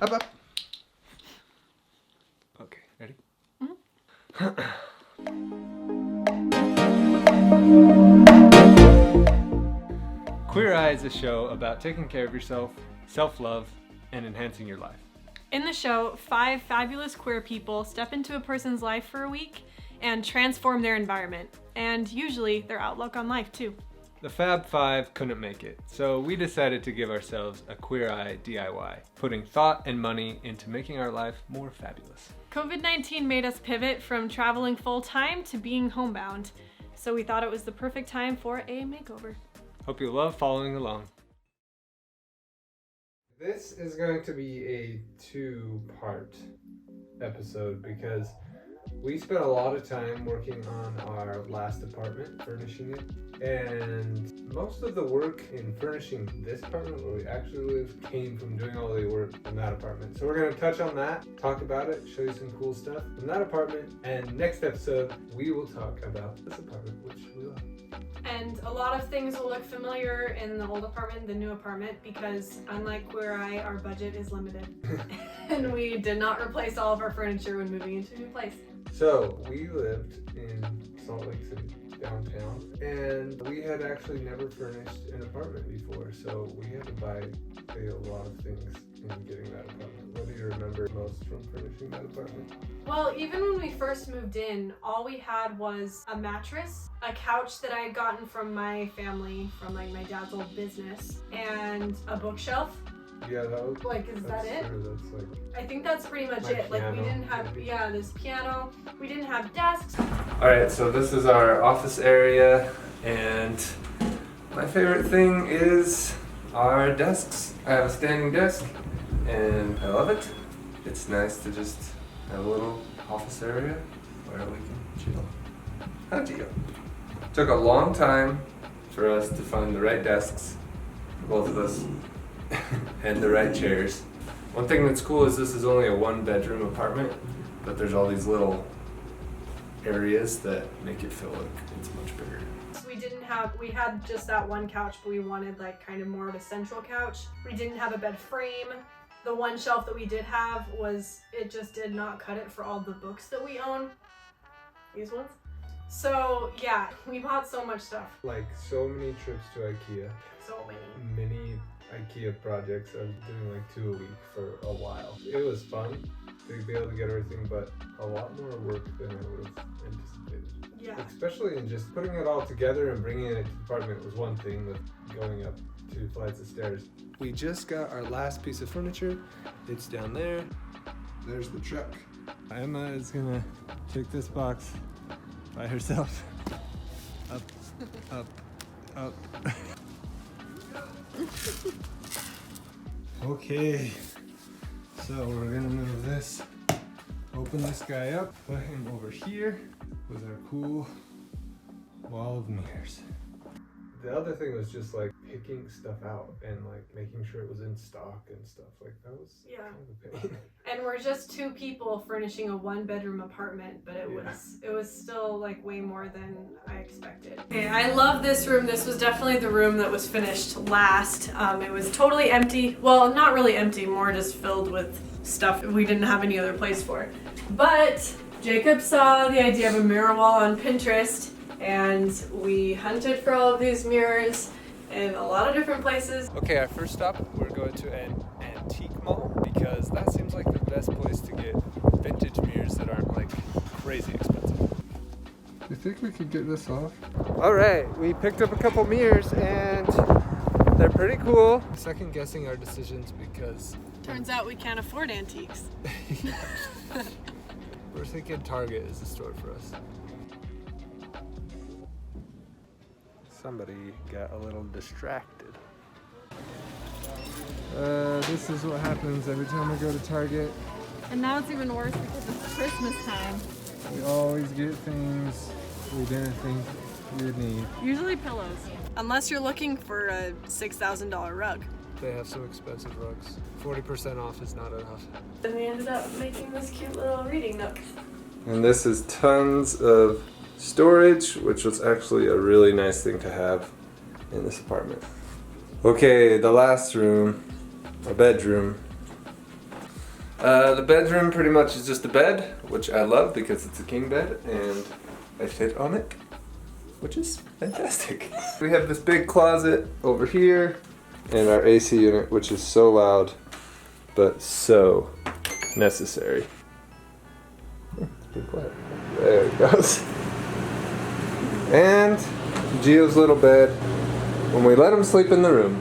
Up, up. Okay, ready? Queer Eye is a show about taking care of yourself, self-love, and enhancing your life. In the show, 5 fabulous queer people step into a person's life for a week and transform their environment, and usually their outlook on life too. The Fab Five couldn't make it, so we decided to give ourselves a Queer Eye DIY, putting thought and money into making our life more fabulous. COVID-19 made us pivot from traveling full-time to being homebound, so we thought it was the perfect time for a makeover. Hope you love following along. This is going to be a 2-part episode because we spent a lot of time working on our last apartment, furnishing it, and most of the work in furnishing this apartment where we actually live came from doing all the work in that apartment. So we're going to touch on that, talk about it, show you some cool stuff from that apartment, and next episode we will talk about this apartment, which we love. And a lot of things will look familiar in the old apartment, the new apartment, because unlike Queer Eye, our budget is limited. And we did not replace all of our furniture when moving into a new place. So we lived in Salt Lake City, downtown, and we had actually never furnished an apartment before, so we had to buy a lot of things in getting that apartment. What do you remember most from furnishing that apartment? Well, even when we first moved in, all we had was a mattress, a couch that I had gotten from my family, from like my dad's old business, and a bookshelf. Yeah, that was is that it? True. That's like I think that's pretty much my it. Like we piano, didn't have, maybe. this piano. We didn't have desks. All right, so this is our office area, and my favorite thing is our desks. I have a standing desk, and I love it. It's nice to just have a little office area where we can chill. How'd you go? Took a long time for us to find the right desks for both of us and the right chairs. One thing that's cool is this is only a 1-bedroom apartment, but there's all these little areas that make it feel like it's much bigger. We had just that one couch, but we wanted like kind of more of a central couch. We didn't have a bed frame. The one shelf that we did have it just did not cut it for all the books that we own. These ones. So yeah, we bought so much stuff. Like so many trips to IKEA. So many. Many IKEA projects. I was doing like 2 a week for a while. It was fun to be able to get everything, but a lot more work than I would have anticipated. Yeah. Especially in just putting it all together and bringing it to the apartment was one thing, with going up 2 flights of stairs. We just got our last piece of furniture. It's down there. There's the truck. Emma is gonna take this box by herself. Up, up, up. Okay, so we're gonna move this, open this guy up, put him over here with our cool wall of mirrors. The other thing was just like picking stuff out and like making sure it was in stock and stuff. Like that was kind of a pain. And we're just 2 people furnishing a 1-bedroom apartment, but it was still like way more than I expected. Okay, I love this room. This was definitely the room that was finished last. It was totally empty. Well, not really empty, more just filled with stuff we didn't have any other place for. But Jacob saw the idea of a mirror wall on Pinterest, and we hunted for all of these mirrors in a lot of different places. Okay, our first stop, we're going to an antique mall because that seems like the best place to get vintage mirrors that aren't like crazy expensive. You think we could get this off? All right, we picked up a couple mirrors and they're pretty cool. Second guessing our decisions because Turns out we can't afford antiques. we're thinking Target is the store for us. Somebody got a little distracted. This is what happens every time we go to Target. And now it's even worse because it's Christmas time. We always get things we didn't think we would need. Usually pillows. Unless you're looking for a $6,000 rug. They have some expensive rugs. 40% off is not enough. And we ended up making this cute little reading nook. And this is tons of storage, which was actually a really nice thing to have in this apartment. Okay, the last room, a bedroom. The bedroom pretty much is just a bed, which I love because it's a king bed and I fit on it, which is fantastic. We have this big closet over here and our AC unit, which is so loud, but so necessary. It's pretty quiet. There it goes. And Gio's little bed when we let him sleep in the room.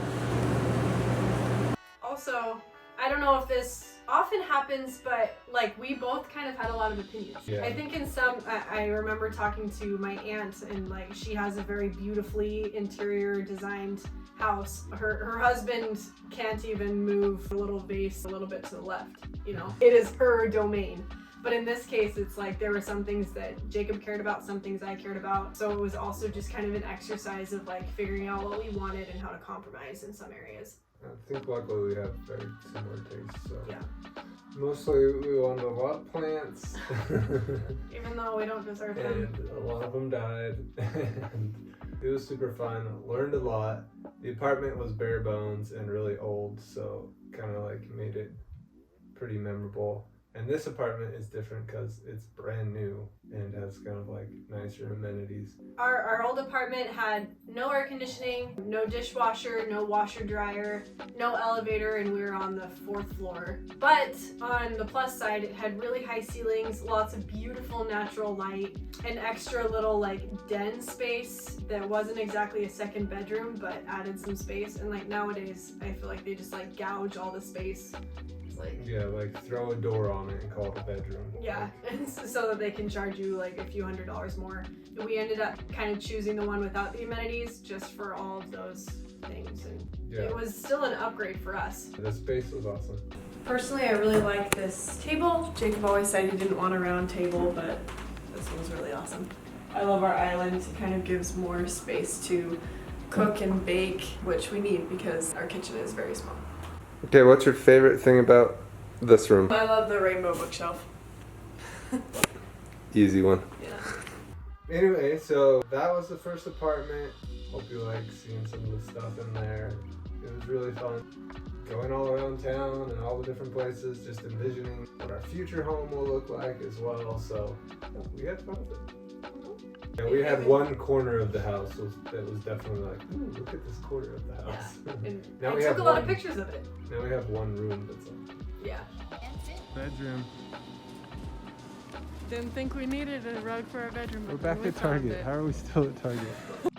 Also, I don't know if this often happens, but like we both kind of had a lot of opinions. Yeah. I think in some, I remember talking to my aunt and like she has a very beautifully interior designed house. Her husband can't even move the little vase a little bit to the left, you know? It is her domain. But in this case, it's like there were some things that Jacob cared about, some things I cared about. So it was also just kind of an exercise of like figuring out what we wanted and how to compromise in some areas. I think luckily we have very similar tastes, so. Yeah. Mostly we wanted a lot of plants. Even though we don't deserve them. And a lot of them died. And it was super fun. Learned a lot. The apartment was bare bones and really old, so kind of like made it pretty memorable. And this apartment is different because it's brand new and has kind of like nicer amenities. Our old apartment had no air conditioning, no dishwasher, no washer dryer, no elevator, and we were on the 4th floor. But on the plus side, it had really high ceilings, lots of beautiful natural light, an extra little like den space that wasn't exactly a second bedroom, but added some space. And like nowadays, I feel like they just like gouge all the space. Yeah, like throw a door on it and call it a bedroom. Yeah, and so that they can charge you like a few $100s more. And we ended up kind of choosing the one without the amenities just for all of those things. And yeah. It was still an upgrade for us. The space was awesome. Personally, I really like this table. Jacob always said he didn't want a round table, but this one's really awesome. I love our island. It kind of gives more space to cook and bake, which we need because our kitchen is very small. Okay, what's your favorite thing about this room? I love the rainbow bookshelf. Easy one. Yeah. Anyway, so that was the first apartment. Hope you like seeing some of the stuff in there. It was really fun. Going all around town and all the different places, just envisioning what our future home will look like as well. So we had fun with it. Yeah, we had one corner of the house that was definitely like, ooh, look at this corner of the house. Yeah. And Now I we took have a lot one. of pictures of it. Now we have one room that's like Yeah. bedroom. Didn't think we needed a rug for our bedroom. We're but back we at found Target. it. How are we still at Target?